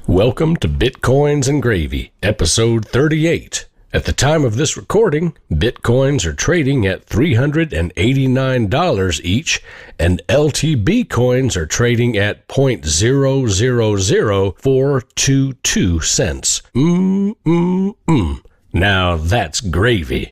Welcome to Bitcoins and Gravy, episode 38. At the time of this recording, Bitcoins are trading at $389 each, and LTB coins are trading at 0.000422 cents. Now that's gravy.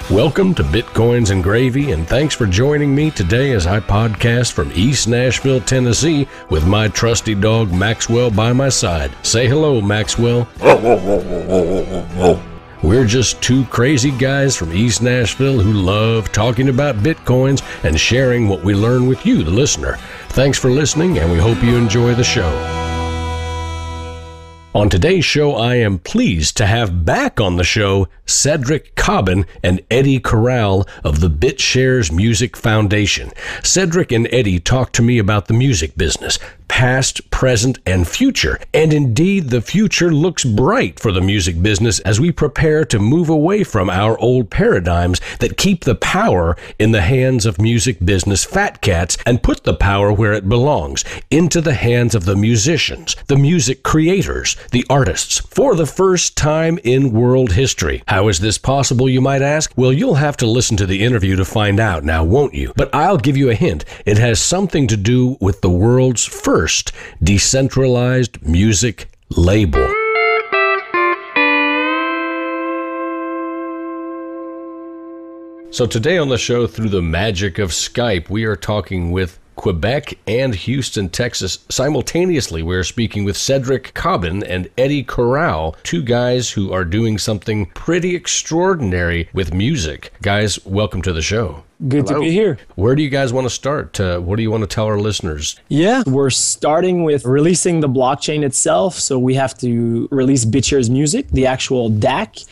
Welcome to Bitcoins and Gravy, and thanks for joining me today as I podcast from East Nashville, Tennessee, with my trusty dog Maxwell by my side. Say hello, Maxwell. We're just two crazy guys from East Nashville who love talking about Bitcoins and sharing what we learn with you, the listener. Thanks for listening, and we hope you enjoy the show. On today's show, I am pleased to have back on the show Cedric Cobbin and Eddie Corral of the Bitshares Music Foundation. Cedric and Eddie talked to me about the music business, past, present, and future. And indeed, the future looks bright for the music business as we prepare to move away from our old paradigms that keep the power in the hands of music business fat cats and put the power where it belongs, into the hands of the musicians, the music creators, the artists, for the first time in world history. How is this possible, you might ask? Well, you'll have to listen to the interview to find out now, won't you? But I'll give you a hint. It has something to do with the world's first decentralized music label. So today on the show, through the magic of Skype, we are talking with Quebec and Houston, Texas. Simultaneously, we're speaking with Cedric Cobbin and Eddie Corral, two guys who are doing something pretty extraordinary with music. Guys, welcome to the show. Good to be here. Where do you guys want to start? What do you want to tell our listeners? Yeah, we're starting with releasing the blockchain itself. So we have to release Bitshares music, the actual DAC.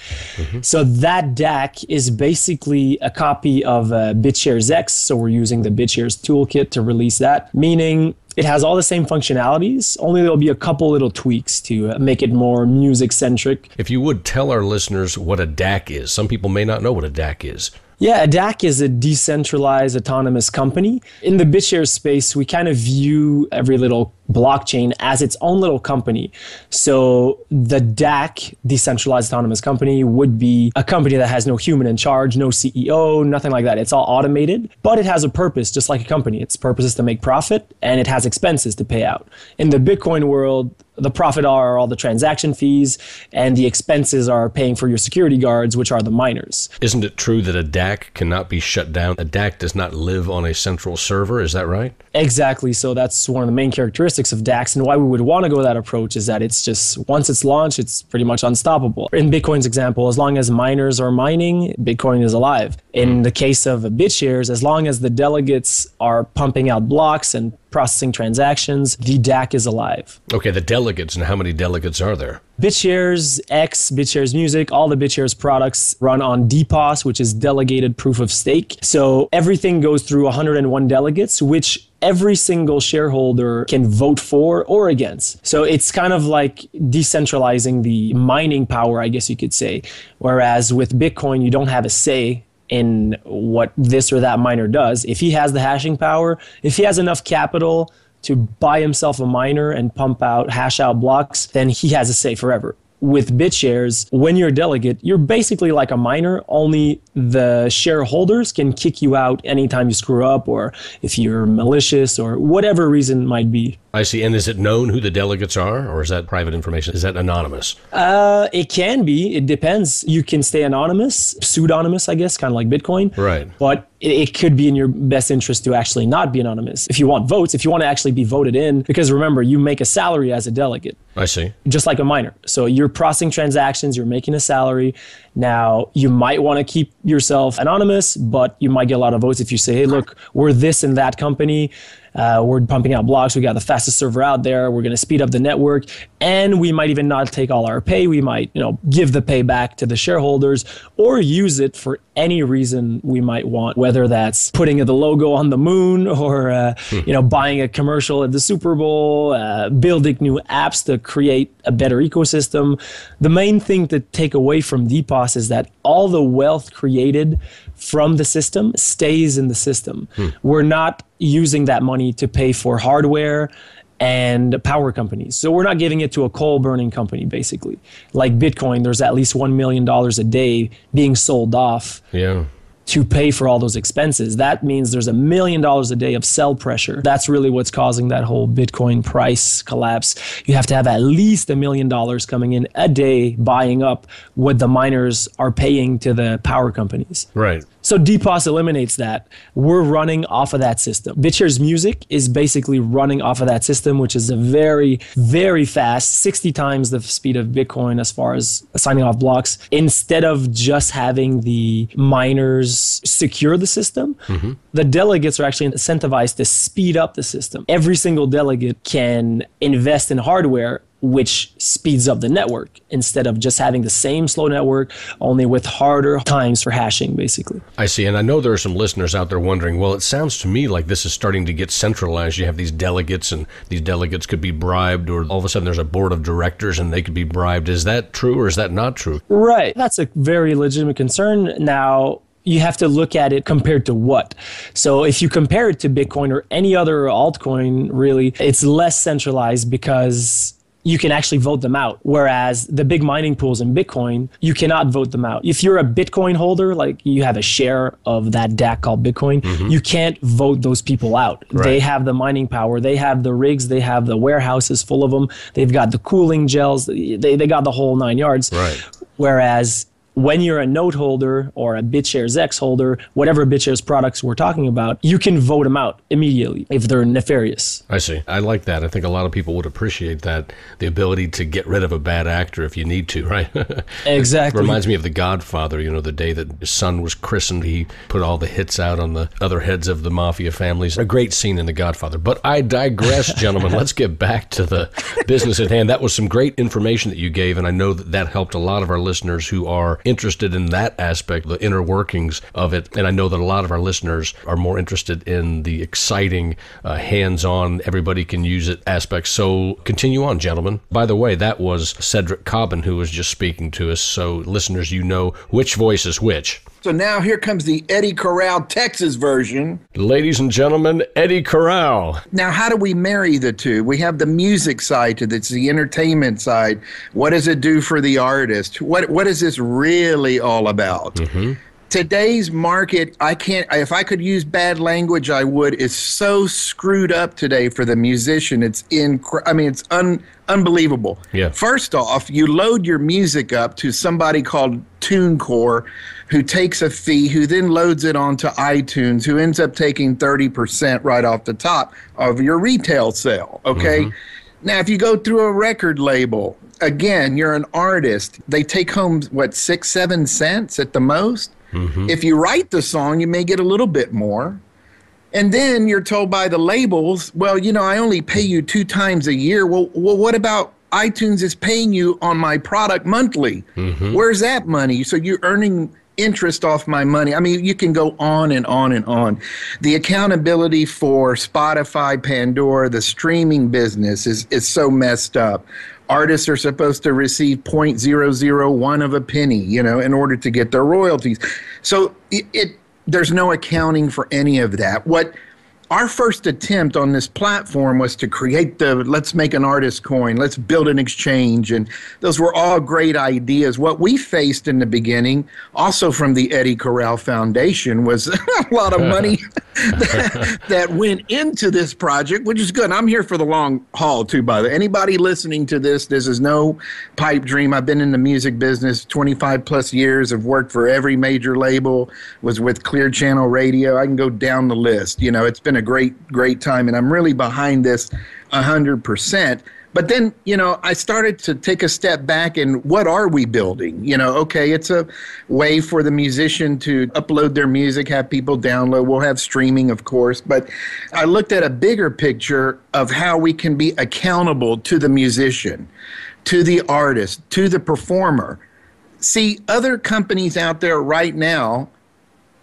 So that DAC is basically a copy of Bitshares X. So we're using the Bitshares toolkit to release that, meaning it has all the same functionalities, only there'll be a couple little tweaks to make it more music-centric. If you would tell our listeners what a DAC is. Some people may not know what a DAC is. Yeah, a DAC is a decentralized autonomous company. In the Bitshares space, we kind of view every little blockchain as its own little company. So the DAC, decentralized autonomous company, would be a company that has no human in charge, no CEO, nothing like that. It's all automated, but it has a purpose, just like a company. Its purpose is to make profit, and it has expenses to pay out. In the Bitcoin world, the profit are all the transaction fees, and the expenses are paying for your security guards, which are the miners. Isn't it true that a DAC cannot be shut down? A DAC does not live on a central server, is that right? Exactly. So that's one of the main characteristics of DACs, and why we would want to go that approach is that it's just, once it's launched, it's pretty much unstoppable. In Bitcoin's example, as long as miners are mining, Bitcoin is alive. In the case of Bitshares, as long as the delegates are pumping out blocks and processing transactions, the DAC is alive. Okay, the delegates, and how many delegates are there? Bitshares X, Bitshares Music, all the Bitshares products run on DPoS, which is delegated proof of stake. So everything goes through 101 delegates, which every single shareholder can vote for or against. So it's kind of like decentralizing the mining power, I guess you could say. Whereas with Bitcoin, you don't have a say in what this or that miner does. If he has the hashing power, if he has enough capital to buy himself a miner and pump out, hash out blocks, then he has a say forever. With Bitshares, when you're a delegate, you're basically like a miner, only the shareholders can kick you out anytime you screw up, or if you're malicious, or whatever reason might be. I see. And is it known who the delegates are, or is that private information? Is that anonymous? It can be. It depends. You can stay anonymous, pseudonymous, I guess, kind of like Bitcoin. Right. But it could be in your best interest to actually not be anonymous. If you want votes, if you want to actually be voted in, because remember, you make a salary as a delegate. I see. Just like a miner. So you're processing transactions, you're making a salary. Now, you might want to keep yourself anonymous, but you might get a lot of votes if you say, hey, look, we're this and that company. We're pumping out blocks. We got the fastest server out there. We're going to speed up the network. And we might even not take all our pay. We might, give the pay back to the shareholders or use it for any reason we might want, whether that's putting the logo on the moon or, buying a commercial at the Super Bowl, building new apps to create a better ecosystem. The main thing to take away from DPoS is that all the wealth created from the system stays in the system. We're not using that money to pay for hardware and power companies. So we're not giving it to a coal burning company, basically. Like Bitcoin, there's at least $1 million a day being sold off to pay for all those expenses. That means there's $1 million a day of sell pressure. That's really what's causing that whole Bitcoin price collapse. You have to have at least $1 million coming in a day buying up what the miners are paying to the power companies. Right. So DPoS eliminates that. We're running off of that system. Bitshares Music is basically running off of that system, which is a very, very fast, 60 times the speed of Bitcoin as far as signing off blocks. Instead of just having the miners secure the system, the delegates are actually incentivized to speed up the system. Every single delegate can invest in hardware which speeds up the network instead of just having the same slow network, only with harder times for hashing, basically. I see. And I know there are some listeners out there wondering, well, it sounds to me like this is starting to get centralized. You have these delegates, and these delegates could be bribed, or all of a sudden there's a board of directors and they could be bribed. Is that true or is that not true? Right. That's a very legitimate concern. Now, you have to look at it compared to what. So if you compare it to Bitcoin or any other altcoin, really, it's less centralized because you can actually vote them out. Whereas the big mining pools in Bitcoin, you cannot vote them out. If you're a Bitcoin holder, like you have a share of that DAC called Bitcoin, you can't vote those people out. Right. They have the mining power. They have the rigs. They have the warehouses full of them. They've got the cooling gels. They got the whole 9 yards. Right. Whereas when you're a note holder or a Bitshares X holder, whatever Bitshares products we're talking about, you can vote them out immediately if they're nefarious. I see. I like that. I think a lot of people would appreciate that, the ability to get rid of a bad actor if you need to, right? Exactly. Reminds me of The Godfather, the day that his son was christened, he put all the hits out on the other heads of the mafia families. A great scene in The Godfather. But I digress, gentlemen. Let's get back to the business at hand. That was some great information that you gave, and I know that helped a lot of our listeners who are interested in that aspect, the inner workings of it. And I know that a lot of our listeners are more interested in the exciting, hands-on, everybody can use it aspects. So continue on, gentlemen. By the way, that was Cedric Cobbin who was just speaking to us. So listeners, you know which voice is which. So now here comes the Eddie Corral Texas version. Ladies and gentlemen, Eddie Corral. Now, how do we marry the two? We have the music side to this, the entertainment side. What does it do for the artist? What is this really all about? Today's market, if I could use bad language, I would, is so screwed up today for the musician. It's unbelievable. Yeah. First off, you load your music up to somebody called TuneCore, who takes a fee, who then loads it onto iTunes, who ends up taking 30% right off the top of your retail sale, okay? Now, if you go through a record label, again, you're an artist. They take home, 6, 7 cents at the most? If you write the song, you may get a little bit more. And then you're told by the labels, well, I only pay you 2 times a year. Well, what about iTunes is paying you on my product monthly? Where's that money? So you're earning interest off my money. I mean, you can go on and on and on. The accountability for Spotify, Pandora, the streaming business is so messed up. Artists are supposed to receive 0.001 of a penny, in order to get their royalties. So there's no accounting for any of that. What our first attempt on this platform was to create let's make an artist coin, let's build an exchange, and those were all great ideas. What we faced in the beginning, also from the Eddie Corral Foundation, was a lot of money that went into this project, which is good. I'm here for the long haul, too, by the way. Anybody listening to this is no pipe dream. I've been in the music business 25 plus years. I've worked for every major label, was with Clear Channel Radio. I can go down the list. It's been a great time, and I'm really behind this 100%. But then, I started to take a step back, and what are we building? Okay, it's a way for the musician to upload their music, have people download. We'll have streaming, of course. But I looked at a bigger picture of how we can be accountable to the musician, to the artist, to the performer. See, other companies out there right now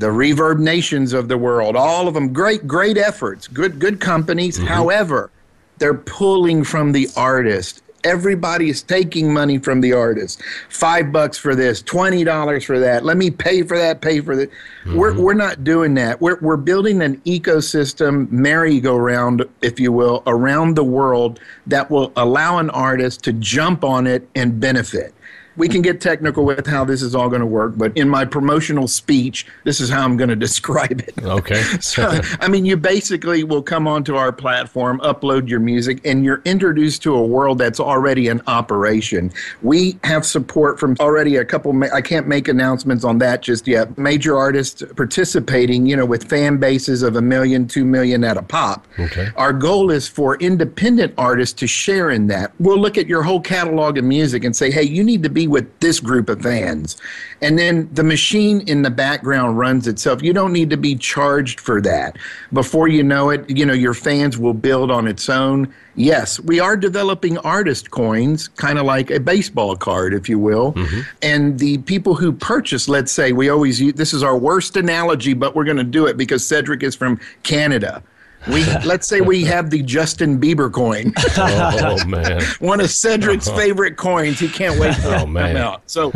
the Reverb Nations of the world, all of them, great efforts, good companies. However, they're pulling from the artist. Everybody is taking money from the artist. $5 for this, $20 for that. Let me pay for that, pay for that. We're not doing that. We're building an ecosystem, merry-go-round, if you will, around the world that will allow an artist to jump on it and benefit. We can get technical with how this is all going to work, but in my promotional speech, this is how I'm going to describe it. Okay. So, I mean, you basically will come onto our platform, upload your music, and you're introduced to a world that's already in operation. We have support from already a couple, I can't make announcements on that just yet, major artists participating, you know, with fan bases of 1 million, 2 million at a pop. Okay. Our goal is for independent artists to share in that. We'll look at your whole catalog of music and say, hey, you need to be with this group of fans. And then the machine in the background runs itself. You don't need to be charged for that. Before you know it, you know, your fans will build on its own. Yes, we are developing artist coins, kind of like a baseball card, if you will. And the people who purchase, let's say, we always use, this is our worst analogy, but we're going to do it because Cedric is from Canada. Let's say we have the Justin Bieber coin. Oh, man. One of Cedric's favorite coins. He can't wait for it to come out. So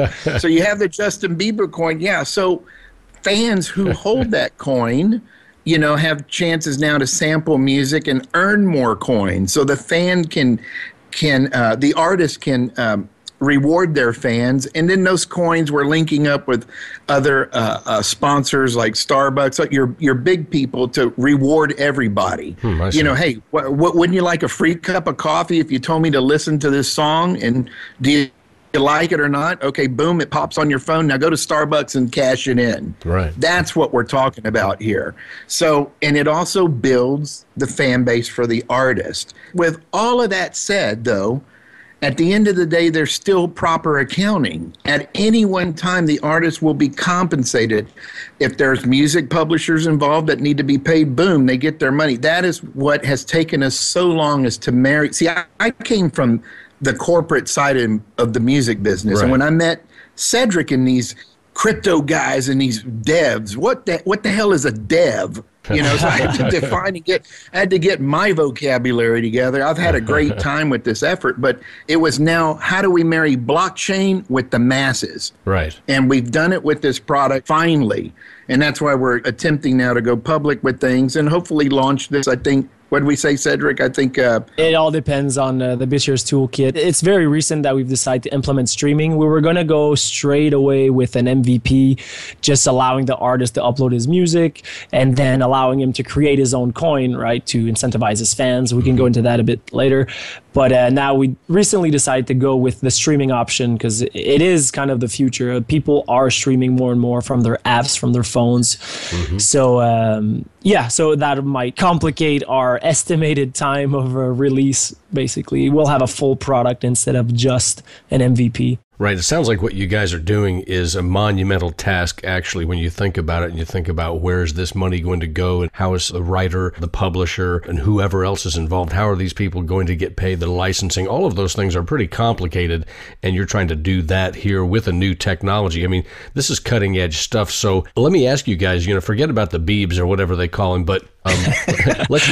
you have the Justin Bieber coin. Yeah. So fans who hold that coin, you know, have chances now to sample music and earn more coins. So the fan the artist can reward their fans, and then those coins we're linking up with other sponsors like Starbucks, like your big people, to reward everybody. You know, hey, wouldn't you like a free cup of coffee if you told me to listen to this song? And do you like it or not? Okay, boom, it pops on your phone. Now go to Starbucks and cash it in. Right. That's what we're talking about here. So, and it also builds the fan base for the artist. With all of that said, though, at the end of the day, there's still proper accounting. At any one time, the artist will be compensated. If there's music publishers involved that need to be paid, boom, they get their money. That is what has taken us so long, is to marry. See, I came from the corporate side of the music business. Right. And when I met Cedric and these crypto guys and these devs, what the hell is a dev? You know, so I had to define and I had to get my vocabulary together. I've had a great time with this effort, but it was now, how do we marry blockchain with the masses? Right. And we've done it with this product finally. And that's why we're attempting now to go public with things and hopefully launch this, I think. What did we say, Cedric? I think it all depends on the Bitshares toolkit. It's very recent that we've decided to implement streaming. We were going to go straight away with an MVP, just allowing the artist to upload his music and then allowing him to create his own coin, right, to incentivize his fans. We can go into that a bit later. But now we recently decided to go with the streaming option because it is kind of the future. People are streaming more and more from their apps, from their phones. So, so that might complicate our estimated time of release, basically. We'll have a full product instead of just an MVP. Right. It sounds like what you guys are doing is a monumental task, actually, when you think about it and you think about where is this money going to go and how is the writer, the publisher, and whoever else is involved, how are these people going to get paid, the licensing? All of those things are pretty complicated, and you're trying to do that here with a new technology. I mean, this is cutting edge stuff. So let me ask you guys, forget about the Beebs or whatever they call him, but let's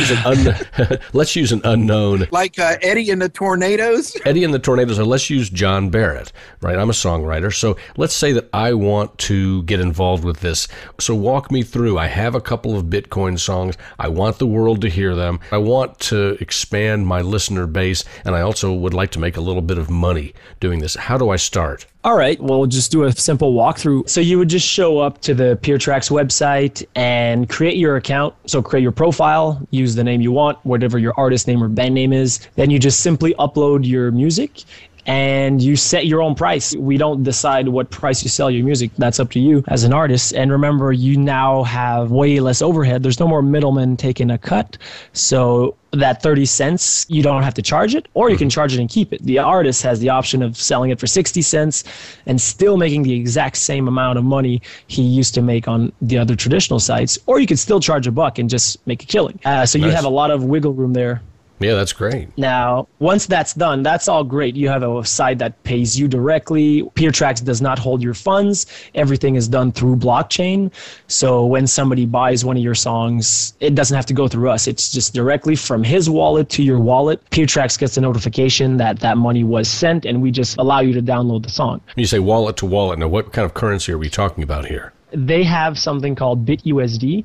use an unknown. Like Eddie and the Tornadoes? Eddie and the Tornadoes, or let's use John Barrett, right? I'm a songwriter. So let's say that I want to get involved with this. So walk me through. I have a couple of Bitcoin songs. I want the world to hear them. I want to expand my listener base, and I also would like to make a little bit of money doing this. How do I start? All right, well, we'll just do a simple walkthrough. So you would just show up to the PeerTracks website and create your account. So create your profile, use the name you want, whatever your artist name or band name is. Then you just simply upload your music and you set your own price. We don't decide what price you sell your music. That's up to you as an artist. And remember, you now have way less overhead. There's no more middlemen taking a cut. So that 30 cents, you don't have to charge it, or you can charge it and keep it. The artist has the option of selling it for 60 cents and still making the exact same amount of money he used to make on the other traditional sites, or you could still charge $1 and just make a killing. So you have a lot of wiggle room there. Yeah, that's great. Now, once that's done, that's all great. You have a site that pays you directly. PeerTracks does not hold your funds. Everything is done through blockchain. So when somebody buys one of your songs, it doesn't have to go through us. It's just directly from his wallet to your wallet. PeerTracks gets a notification that that money was sent, and we just allow you to download the song. You say wallet to wallet. Now, what kind of currency are we talking about here? They have something called BitUSD.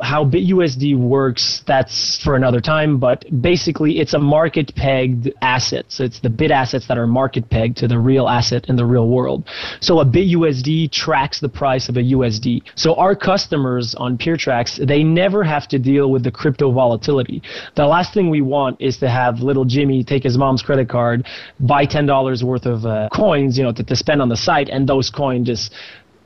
How BitUSD works, that's for another time, but basically it's a market pegged asset. So it's the bit assets that are market pegged to the real asset in the real world. So a BitUSD tracks the price of a USD. So our customers on PeerTracks, they never have to deal with the crypto volatility. The last thing we want is to have little Jimmy take his mom's credit card, buy $10 worth of coins, to spend on the site, and those coins just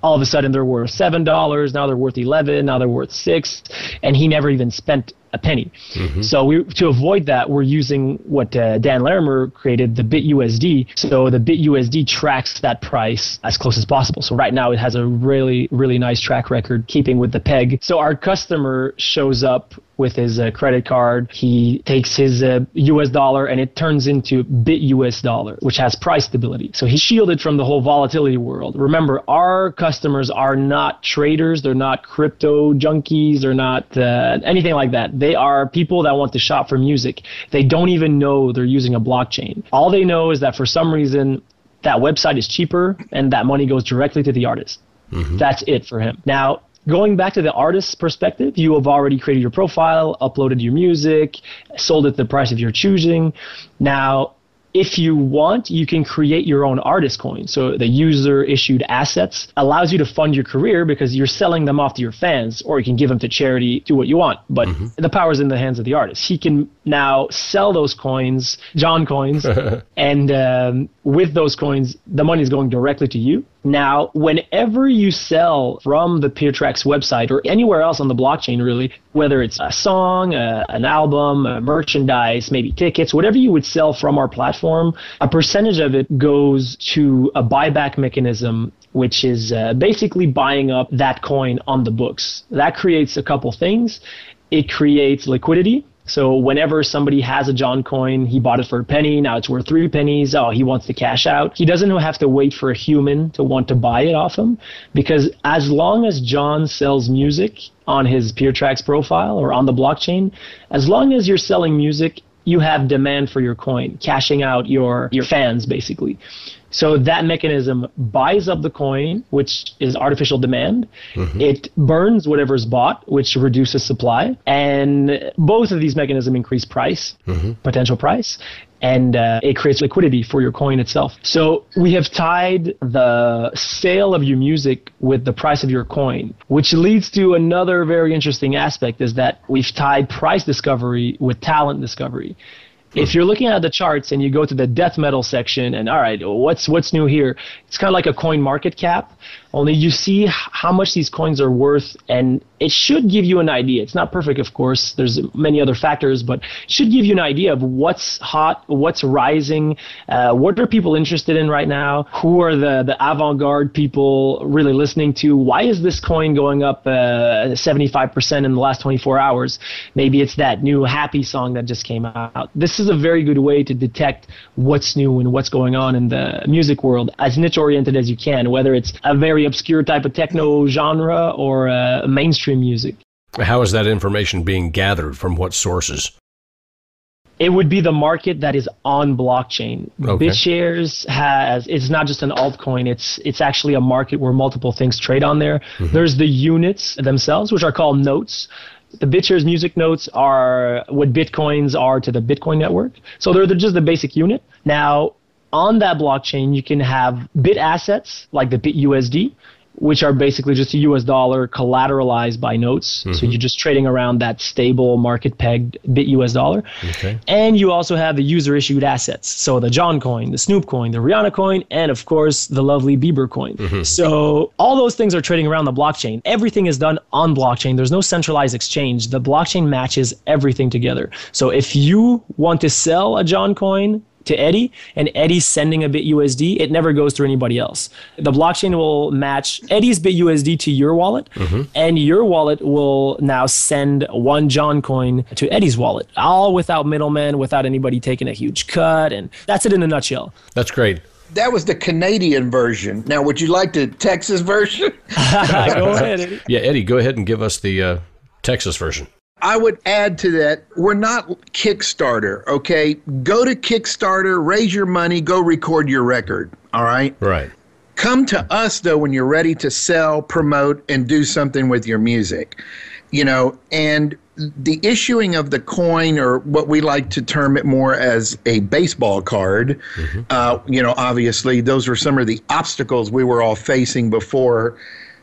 all of a sudden they're worth $7, now they're worth $11, now they're worth $6, and he never even spent a penny. Mm-hmm. So to avoid that, we're using what Dan Larimer created, the BitUSD. So the BitUSD tracks that price as close as possible. So right now it has a really, really nice track record keeping with the peg. So our customer shows up with his credit card. He takes his US dollar and it turns into BitUS dollar, which has price stability. So he's shielded from the whole volatility world. Remember, our customers are not traders. They're not crypto junkies. They're not anything like that. They are people that want to shop for music. They don't even know they're using a blockchain. All they know is that for some reason that website is cheaper and that money goes directly to the artist. Mm-hmm. That's it for him. Now, going back to the artist's perspective, you have already created your profile, uploaded your music, sold it at the price of your choosing. Now, if you want, you can create your own artist coin. So the user issued assets allows you to fund your career because you're selling them off to your fans, or you can give them to charity, do what you want. But the power's in the hands of the artist. He can now sell those coins, John coins, and with those coins, the money is going directly to you. Now, whenever you sell from the PeerTracks website or anywhere else on the blockchain, really, whether it's a song, an album, merchandise, maybe tickets, whatever you would sell from our platform, a percentage of it goes to a buyback mechanism, which is basically buying up that coin on the books. That creates a couple things. It creates liquidity. So whenever somebody has a John coin, he bought it for a penny, now it's worth 3 pennies, oh, he wants to cash out. He doesn't have to wait for a human to want to buy it off him, because as long as John sells music on his PeerTracks profile or on the blockchain, as long as you're selling music, you have demand for your coin, cashing out your fans, basically. So that mechanism buys up the coin, which is artificial demand. Mm-hmm. It burns whatever's bought, which reduces supply. And both of these mechanisms increase price, potential price, and it creates liquidity for your coin itself. So we have tied the sale of your music with the price of your coin, which leads to another very interesting aspect, is that we've tied price discovery with talent discovery. If you're looking at the charts and you go to the death metal section and, all right, what's new here? It's kind of like a coin market cap, only you see how much these coins are worth, and it should give you an idea. It's not perfect, of course. There's many other factors, but it should give you an idea of what's hot, what's rising, what are people interested in right now, who are the avant-garde people really listening to, why is this coin going up 75% in the last 24 hours? Maybe it's that new Happy song that just came out. This is a very good way to detect what's new and what's going on in the music world, as niche-oriented as you can, whether it's a very obscure type of techno genre or mainstream music. How is that information being gathered? From what sources? It would be the market that is on blockchain. Okay. Bitshares it's not just an altcoin, it's actually a market where multiple things trade on there. Mm-hmm. There's the units themselves, which are called notes. The Bitshares music notes are what Bitcoins are to the Bitcoin network. So they're just the basic unit. Now, on that blockchain, you can have bit assets like the BitUSD, which are basically just a US dollar collateralized by notes. Mm-hmm. So you're just trading around that stable market pegged BitUS dollar. Okay. And you also have the user issued assets. So the John coin, the Snoop coin, the Rihanna coin, and of course the lovely Bieber coin. Mm-hmm. So all those things are trading around the blockchain. Everything is done on blockchain. There's no centralized exchange. The blockchain matches everything together. So if you want to sell a John coin to Eddie and Eddie's sending a BitUSD, it never goes through anybody else. The blockchain will match Eddie's BitUSD to your wallet, and your wallet will now send one John coin to Eddie's wallet, all without middlemen, without anybody taking a huge cut. And that's it in a nutshell. That's great. That was the Canadian version. Now, would you like the Texas version? Go ahead, Eddie. Yeah, Eddie, go ahead and give us the Texas version. I would add to that, we're not Kickstarter, okay? Go to Kickstarter, raise your money, go record your record, all right? Right. Come to us, though, when you're ready to sell, promote, and do something with your music, you know, and the issuing of the coin, or what we like to term it more as a baseball card, you know, obviously those were some of the obstacles we were all facing before,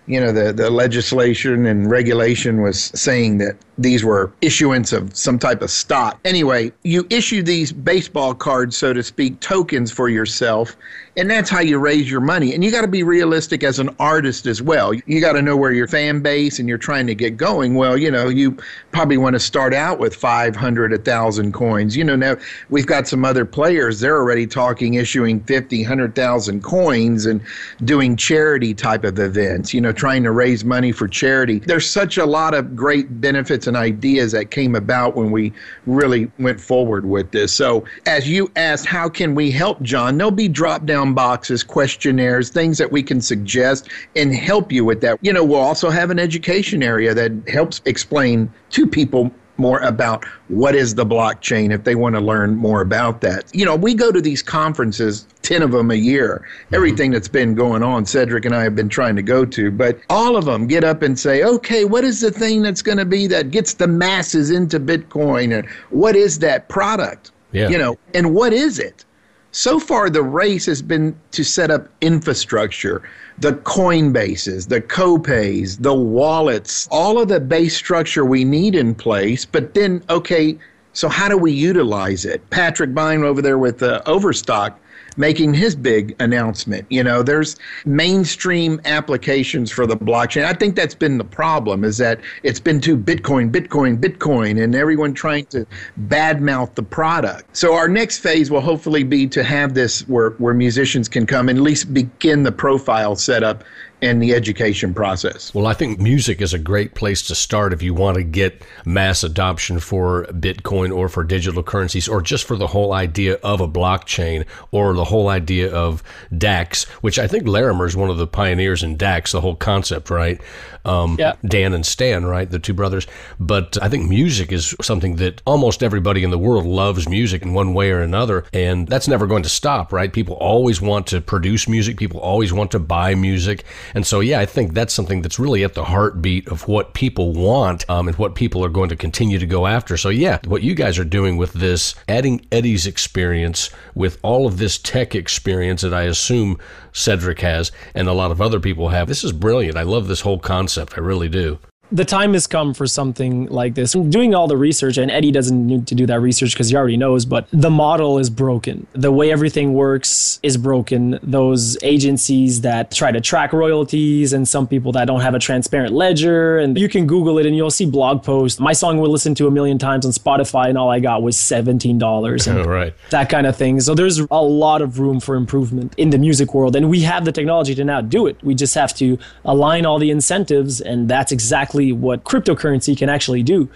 you know, the legislation and regulation was saying that these were issuance of some type of stock. Anyway, you issue these baseball cards, so to speak, tokens for yourself, and that's how you raise your money. And you got to be realistic as an artist as well. You got to know where your fan base and you're trying to get going. Well, you know, you probably want to start out with 500, 1,000 coins. You know, now we've got some other players, they're already talking issuing 50, 100,000 coins and doing charity type of events, you know, trying to raise money for charity. There's such a lot of great benefits and ideas that came about when we really went forward with this. So as you asked, how can we help, John? There'll be drop-down boxes, questionnaires, things that we can suggest and help you with that. You know, we'll also have an education area that helps explain to people more about what is the blockchain if they want to learn more about that. You know, we go to these conferences, 10 of them a year, everything that's been going on, Cedric and I have been trying to go to, but all of them get up and say, okay, what is the thing that's going to be that gets the masses into Bitcoin? And what is that product? Yeah. You know, and what is it? So far, the race has been to set up infrastructure, the Coinbases, the Copays, the wallets, all of the base structure we need in place. But then, okay, so how do we utilize it? Patrick Bine over there with Overstock making his big announcement. You know, there's mainstream applications for the blockchain. I think that's been the problem, is that it's been too Bitcoin, Bitcoin, Bitcoin, and everyone trying to badmouth the product. So our next phase will hopefully be to have this where musicians can come and at least begin the profile setup and the education process. Well, I think music is a great place to start if you want to get mass adoption for Bitcoin or for digital currencies, or just for the whole idea of a blockchain, or the whole idea of DAX, which I think Larimer is one of the pioneers in DAX, the whole concept, right? Dan and Stan, right? The two brothers. But I think music is something that almost everybody in the world loves music in one way or another. And that's never going to stop, right? People always want to produce music. People always want to buy music. And so, yeah, I think that's something that's really at the heartbeat of what people want, and what people are going to continue to go after. So, yeah, what you guys are doing with this, adding Eddie's experience with all of this tech experience that I assume Cedric has and a lot of other people have, this is brilliant. I love this whole concept. I really do. The time has come for something like this. I'm doing all the research, and Eddie doesn't need to do that research because he already knows, but the model is broken. The way everything works is broken. Those agencies that try to track royalties, and some people that don't have a transparent ledger, and you can Google it and you'll see blog posts. My song was listened to 1 million times on Spotify and all I got was $17. And right. That kind of thing. So there's a lot of room for improvement in the music world, and we have the technology to now do it. We just have to align all the incentives, and that's exactly what cryptocurrency can actually do.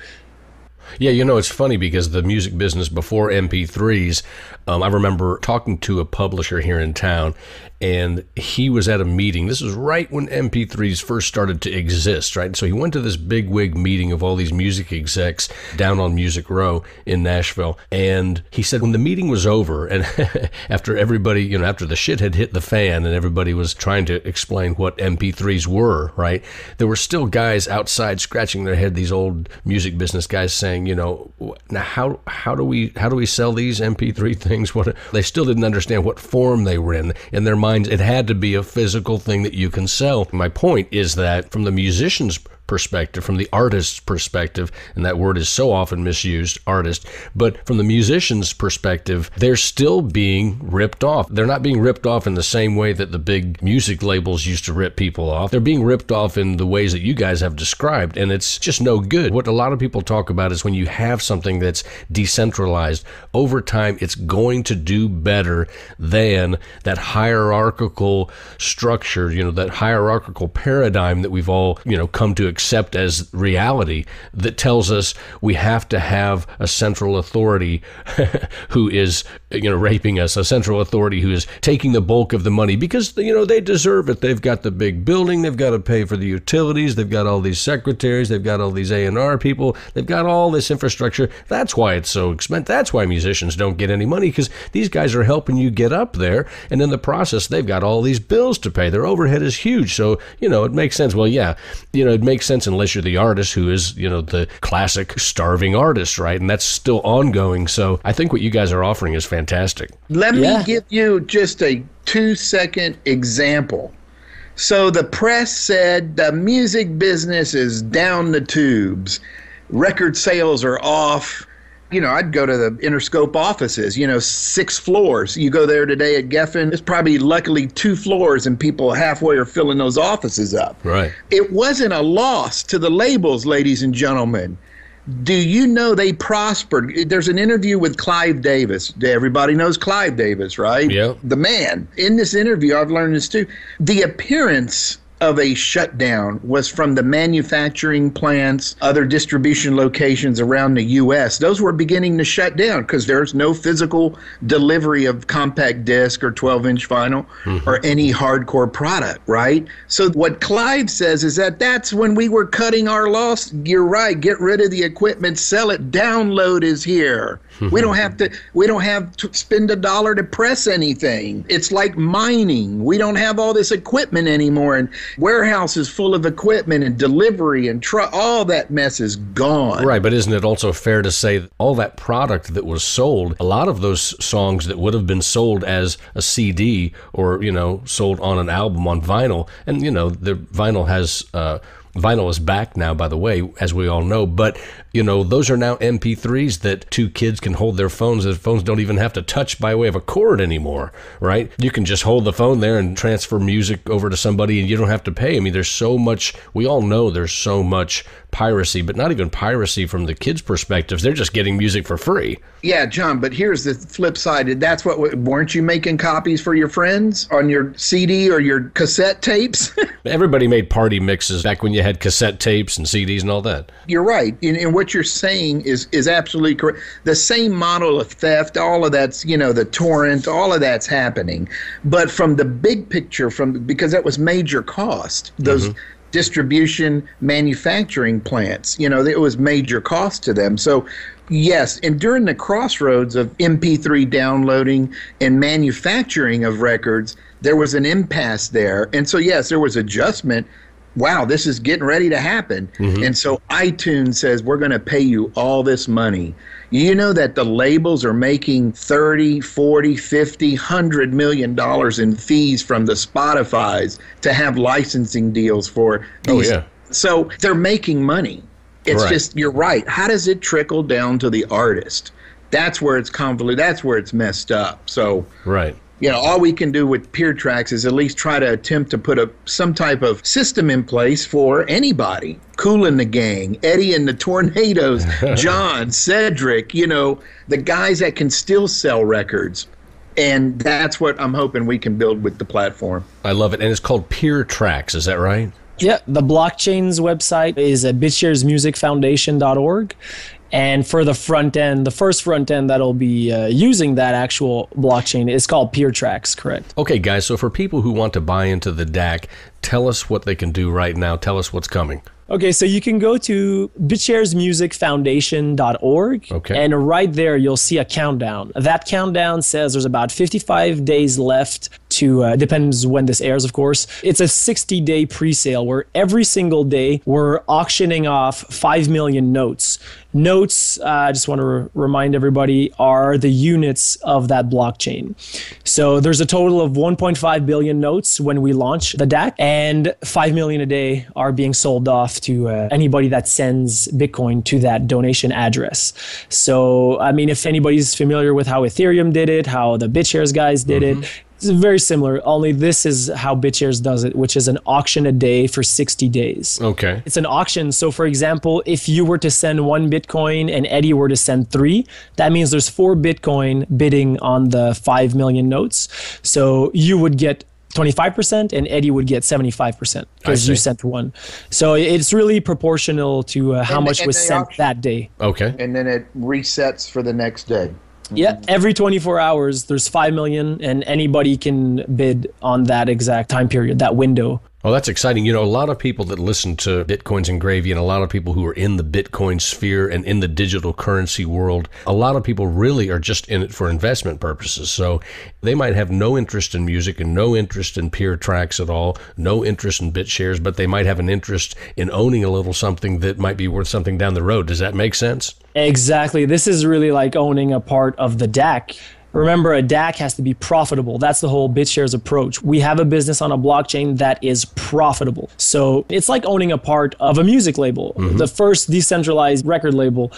Yeah, you know, it's funny because the music business before MP3s, I remember talking to a publisher here in town, and he was at a meeting. This was right when MP3s first started to exist, right? So he went to this bigwig meeting of all these music execs down on Music Row in Nashville. And he said when the meeting was over, and after everybody, you know, after the shit had hit the fan and everybody was trying to explain what MP3s were, right? There were still guys outside scratching their head, these old music business guys saying, you know, now how do we sell these MP3 things? They still didn't understand what form they were in their minds. It had to be a physical thing that you can sell. My point is that from the musician's perspective, from the artist's perspective, and that word is so often misused, artist, but from the musician's perspective, they're still being ripped off. They're not being ripped off in the same way that the big music labels used to rip people off. They're being ripped off in the ways that you guys have described, and it's just no good. What a lot of people talk about is when you have something that's decentralized, over time, it's going to do better than that hierarchical structure, that hierarchical paradigm that we've all, come to accept as reality, that tells us we have to have a central authority who is, raping us, a central authority who is taking the bulk of the money because, they deserve it. They've got the big building, they've got to pay for the utilities, they've got all these secretaries, they've got all these A&R people, they've got all this infrastructure. That's why it's so expensive. That's why musicians don't get any money, because these guys are helping you get up there, and in the process, they've got all these bills to pay. Their overhead is huge, so, it makes sense. Well, yeah, it makes sense unless you're the artist who is, the classic starving artist, right? And that's still ongoing, so I think what you guys are offering is fantastic. Let me give you just a 2-second example. So the press said the music business is down the tubes. Record sales are off. I'd go to the Interscope offices, 6 floors. You go there today at Geffen, there's probably luckily 2 floors and people halfway are filling those offices up. Right. It wasn't a loss to the labels, ladies and gentlemen. Do you know they prospered? There's an interview with Clive Davis. Everybody knows Clive Davis, right? Yeah. The man. In this interview, I've learned this too. The appearance of a shutdown was from the manufacturing plants, other distribution locations around the U.S. Those were beginning to shut down because there's no physical delivery of compact disc or 12-inch vinyl or any hardcore product, right? So what Clive says is that's when we were cutting our loss. You're right. Get rid of the equipment, sell it. Download is here. We don't have to spend $1 to press anything. It's like mining. We don't have all this equipment anymore, and warehouses full of equipment and delivery and all that mess is gone. Right, but isn't it also fair to say that all that product that was sold, a lot of those songs that would have been sold as a CD or, sold on an album on vinyl, and, the vinyl is back now, by the way, as we all know, but those are now MP3s that 2 kids can hold their phones. Their phones don't even have to touch by way of a cord anymore, right? You can just hold the phone there and transfer music over to somebody and you don't have to pay. I mean, there's so much, we all know there's so much piracy, but not even piracy from the kids' perspectives. They're just getting music for free. Yeah, John, but here's the flip side. That's weren't you making copies for your friends on your CD or your cassette tapes? Everybody made party mixes back when you had cassette tapes and CDs and all that. You're right. And what you're saying is absolutely correct. The same model of theft, all of that's, the torrent, all of that's happening. But from the big picture, because that was major cost, those distribution manufacturing plants, it was major cost to them. So yes, and during the crossroads of MP3 downloading and manufacturing of records, there was an impasse there. And so yes, there was adjustment. Wow, this is getting ready to happen. And so iTunes says, we're going to pay you all this money. You know that the labels are making $30, $40, $50, $100 million in fees from the Spotifys to have licensing deals for these. Oh, yeah. So they're making money. It's just, you're right. How does it trickle down to the artist? That's where it's convoluted. That's where it's messed up. So right. All we can do with Peer Tracks is at least try to attempt to put some type of system in place for anybody. Kool and the Gang, Eddie and the Tornadoes, John, Cedric, the guys that can still sell records. And that's what I'm hoping we can build with the platform. I love it. And it's called Peer Tracks, is that right? Yeah, the blockchain's website is at bitsharesmusicfoundation.org. And for the front end, the first front end that'll be using that actual blockchain is called Peer Tracks, correct? Okay, guys, so for people who want to buy into the DAC, tell us what they can do right now. Tell us what's coming. Okay, so you can go to bitsharesmusicfoundation.org, and right there you'll see a countdown. That countdown says there's about 55 days left to, depends when this airs, of course. It's a 60-day pre-sale where every single day we're auctioning off 5 million notes. Notes, I just want to remind everybody, are the units of that blockchain. So there's a total of 1.5 billion notes when we launch the DAC, and 5 million a day are being sold off to anybody that sends Bitcoin to that donation address. So, I mean, if anybody's familiar with how Ethereum did it, how the Bitshares guys did it, it's very similar, only this is how Bitshares does it, which is an auction a day for 60 days. Okay. It's an auction. So for example, if you were to send 1 Bitcoin and Eddie were to send 3, that means there's 4 Bitcoin bidding on the 5 million notes. So you would get 25% and Eddie would get 75% because you sent 1. So it's really proportional to how much was sent that day. Okay. And then it resets for the next day. Yeah, every 24 hours, there's 5 million, and anybody can bid on that exact time period, that window. Oh, that's exciting. You know, a lot of people that listen to Bitcoins and Gravy, and a lot of people who are in the Bitcoin sphere and in the digital currency world, a lot of people really are just in it for investment purposes. So they might have no interest in music and no interest in peer tracks at all, no interest in Bitshares, but they might have an interest in owning a little something that might be worth something down the road. Does that make sense? Exactly. This is really like owning a part of the DAC. Remember, a DAC has to be profitable. That's the whole Bitshares approach. We have a business on a blockchain that is profitable. So it's like owning a part of a music label. The first decentralized record label,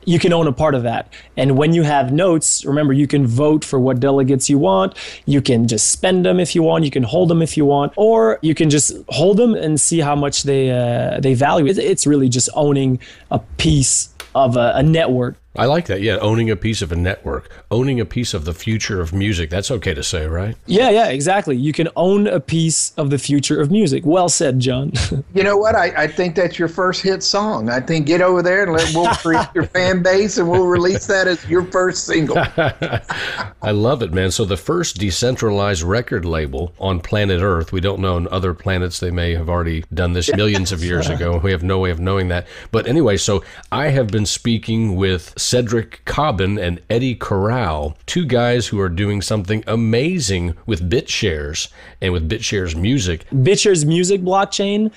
you can own a part of that. And when you have notes, remember, you can vote for what delegates you want. You can just spend them if you want. You can hold them if you want. Or you can just hold them and see how much they value. It's really just owning a piece of a network. I like that. Yeah, owning a piece of a network, owning a piece of the future of music. That's okay to say, right? Yeah, exactly. You can own a piece of the future of music. Well said, John. You know what? I think that's your first hit song. I think get over there and we'll create your fan base and we'll release that as your first single. I love it, man. So the first decentralized record label on planet Earth, we don't know on other planets, they may have already done this millions of years ago. We have no way of knowing that. But anyway, so I have been speaking with Cedric Cobbin and Eddie Corral, 2 guys who are doing something amazing with Bitshares and with Bitshares music. Bitshares music blockchain,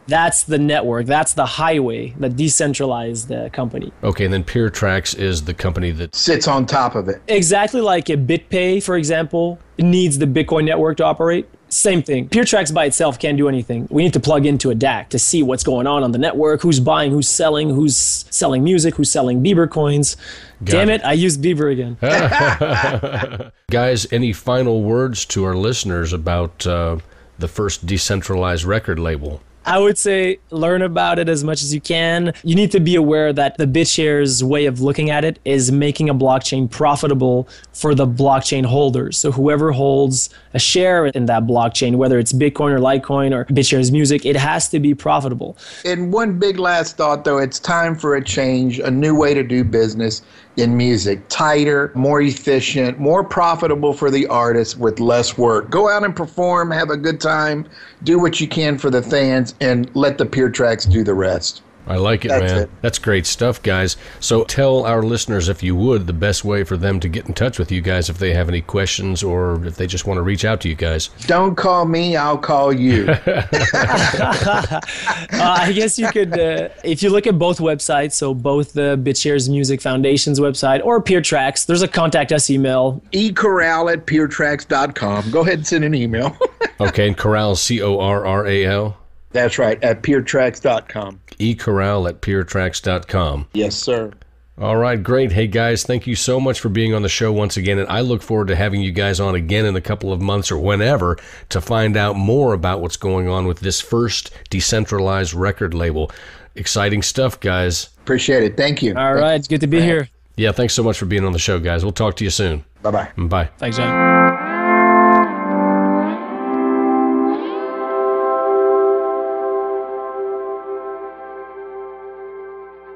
that's the network, that's the highway, the decentralized company. Okay, and then Peer Tracks is the company that sits on top of it. Exactly like a BitPay, for example, needs the Bitcoin network to operate. Same thing. Peer Tracks by itself can't do anything. We need to plug into a DAC to see what's going on the network, who's buying, who's selling music, who's selling Bieber coins. Damn it, I used Bieber again. Guys, any final words to our listeners about the first decentralized record label? I would say learn about it as much as you can. You need to be aware that the Bitshares way of looking at it is making a blockchain profitable for the blockchain holders. So whoever holds a share in that blockchain, whether it's Bitcoin or Litecoin or Bitshares music, it has to be profitable. And one big last thought, though, it's time for a change, a new way to do business in music. Tighter, more efficient, more profitable for the artist with less work. Go out and perform, have a good time, do what you can for the fans, and let the Peer Tracks do the rest. I like it, man. That's great stuff, guys. So tell our listeners, if you would, the best way for them to get in touch with you guys if they have any questions or if they just want to reach out to you guys. Don't call me, I'll call you. I guess you could, if you look at both websites, so both the Bitshares Music Foundation's website or Peer Tracks, there's a contact us email. ecorral@peertracks.com. Go ahead and send an email. Okay, and Corral, C-O-R-R-A-L? That's right, at peertracks.com. ecorral@peertracks.com. Yes, sir. All right, great. Hey, guys, thank you so much for being on the show once again, and I look forward to having you guys on again in a couple of months or whenever to find out more about what's going on with this first decentralized record label. Exciting stuff, guys. Appreciate it. Thank you. All right, it's good to be here. Yeah, thanks so much for being on the show, guys. We'll talk to you soon. Bye-bye. Bye. Thanks, John.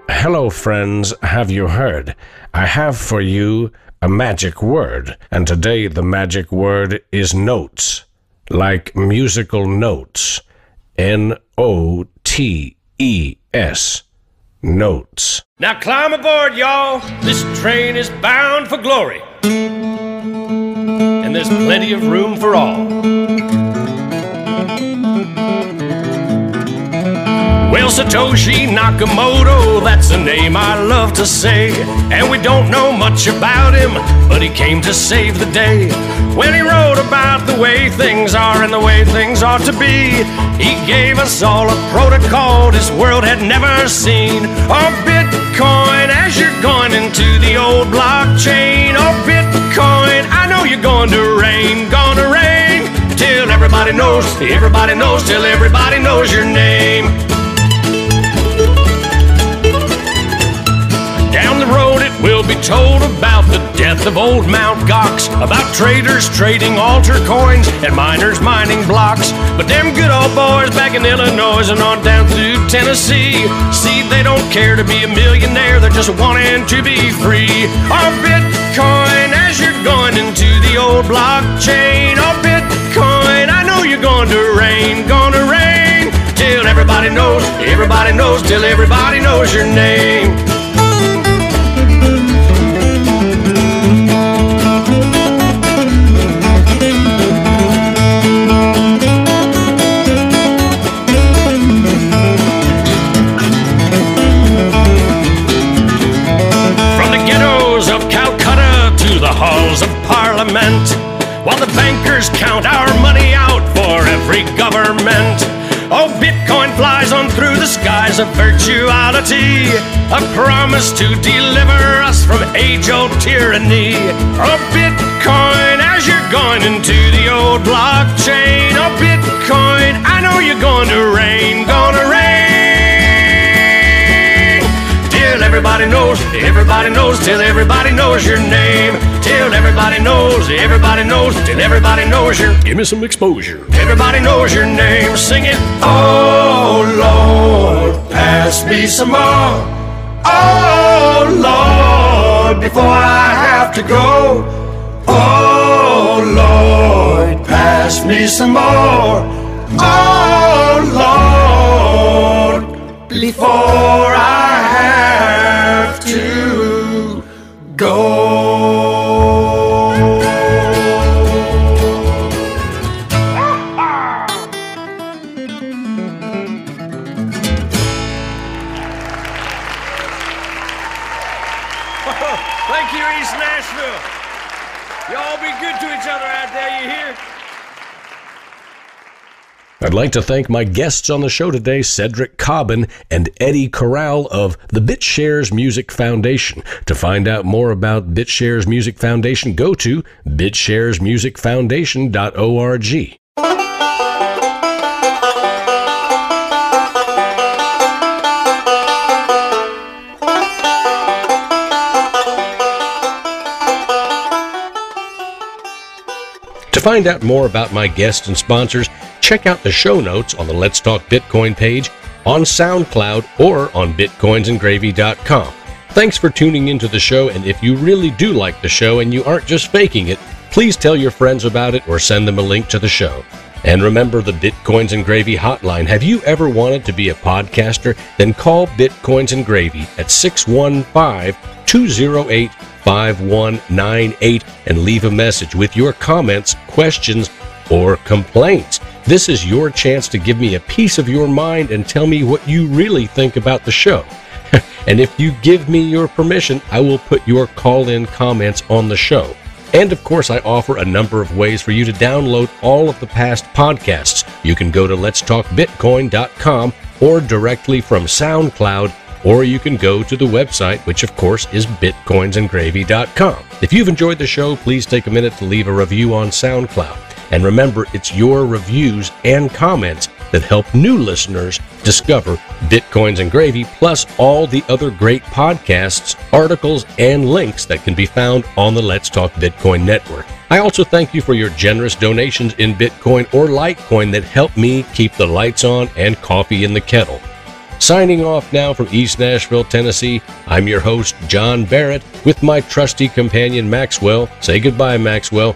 Hello, friends. Have you heard? I have for you a magic word, and today the magic word is notes, like musical notes. N-O-T-E-S. Notes. Now climb aboard, y'all. This train is bound for glory. And there's plenty of room for all. Well, Satoshi Nakamoto, that's a name I love to say. And we don't know much about him, but he came to save the day. When he wrote about the way things are and the way things ought to be, he gave us all a protocol this world had never seen. Oh, Bitcoin, as you're going into the old blockchain. Oh, Bitcoin, I know you're going to reign, till everybody knows, till everybody knows your name. Down the road it will be told about the death of old Mount Gox, about traders trading altar coins and miners mining blocks. But them good old boys back in Illinois and on down through Tennessee, see, they don't care to be a millionaire, they're just wanting to be free. Oh, Bitcoin, as you're going into the old blockchain. Oh, Bitcoin, I know you're going to reign, till everybody knows, till everybody knows your name. Halls of Parliament, while the bankers count our money out for every government. Oh, Bitcoin flies on through the skies of virtuality, a promise to deliver us from age-old tyranny. Oh, Bitcoin, as you're going into the old blockchain. Oh, Bitcoin, I know you're going to reign, till everybody knows, till everybody knows your name. Till everybody knows, till everybody knows your. Give me some exposure. Everybody knows your name. Sing it. Oh Lord, pass me some more. Oh Lord, before I have to go. Oh Lord, pass me some more. Oh Lord, before I have to go. Thank you, East Nashville. Y'all be good to each other out there, you hear? I'd like to thank my guests on the show today, Cedric Cobbin and Eddie Corral of the Bitshares Music Foundation. To find out more about Bitshares Music Foundation, go to bitsharesmusicfoundation.org. To find out more about my guests and sponsors, check out the show notes on the Let's Talk Bitcoin page, on SoundCloud, or on bitcoinsandgravy.com. Thanks for tuning into the show, and if you really do like the show and you aren't just faking it, please tell your friends about it or send them a link to the show. And remember the Bitcoins and Gravy hotline. Have you ever wanted to be a podcaster? Then call Bitcoins and Gravy at 615-208-5198 and leave a message with your comments, questions, or complaints. This is your chance to give me a piece of your mind and tell me what you really think about the show. And if you give me your permission, I will put your call-in comments on the show. And of course, I offer a number of ways for you to download all of the past podcasts. You can go to letstalkbitcoin.com or directly from SoundCloud, or you can go to the website, which of course is bitcoinsandgravy.com. If you've enjoyed the show, please take a minute to leave a review on SoundCloud. And remember, it's your reviews and comments that help new listeners discover Bitcoins and Gravy, plus all the other great podcasts, articles, and links that can be found on the Let's Talk Bitcoin network. I also thank you for your generous donations in Bitcoin or Litecoin that help me keep the lights on and coffee in the kettle. Signing off now from East Nashville, Tennessee, I'm your host, John Barrett, with my trusty companion, Maxwell. Say goodbye, Maxwell.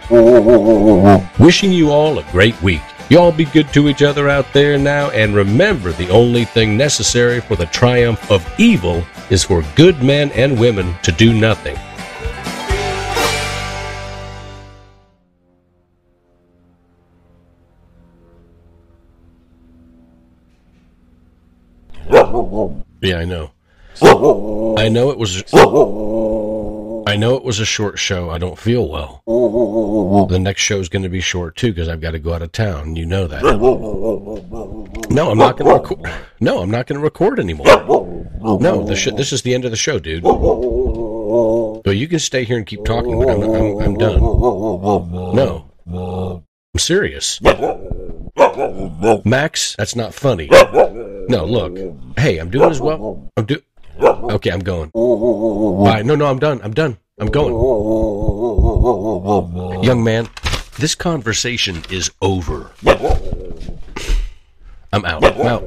Wishing you all a great week. Y'all be good to each other out there now, and remember, the only thing necessary for the triumph of evil is for good men and women to do nothing. Yeah, I know. I know it was a short show. I don't feel well. The next show is going to be short too because I've got to go out of town. You know that. No, I'm not going to record. No, I'm not going to record anymore. No, this is the end of the show, dude. So you can stay here and keep talking, but I'm done. No, I'm serious. Max, that's not funny. No, look. Hey, I'm doing as well. Okay, I'm going. Bye. No, I'm done. I'm going. Young man, this conversation is over. I'm out. I'm out.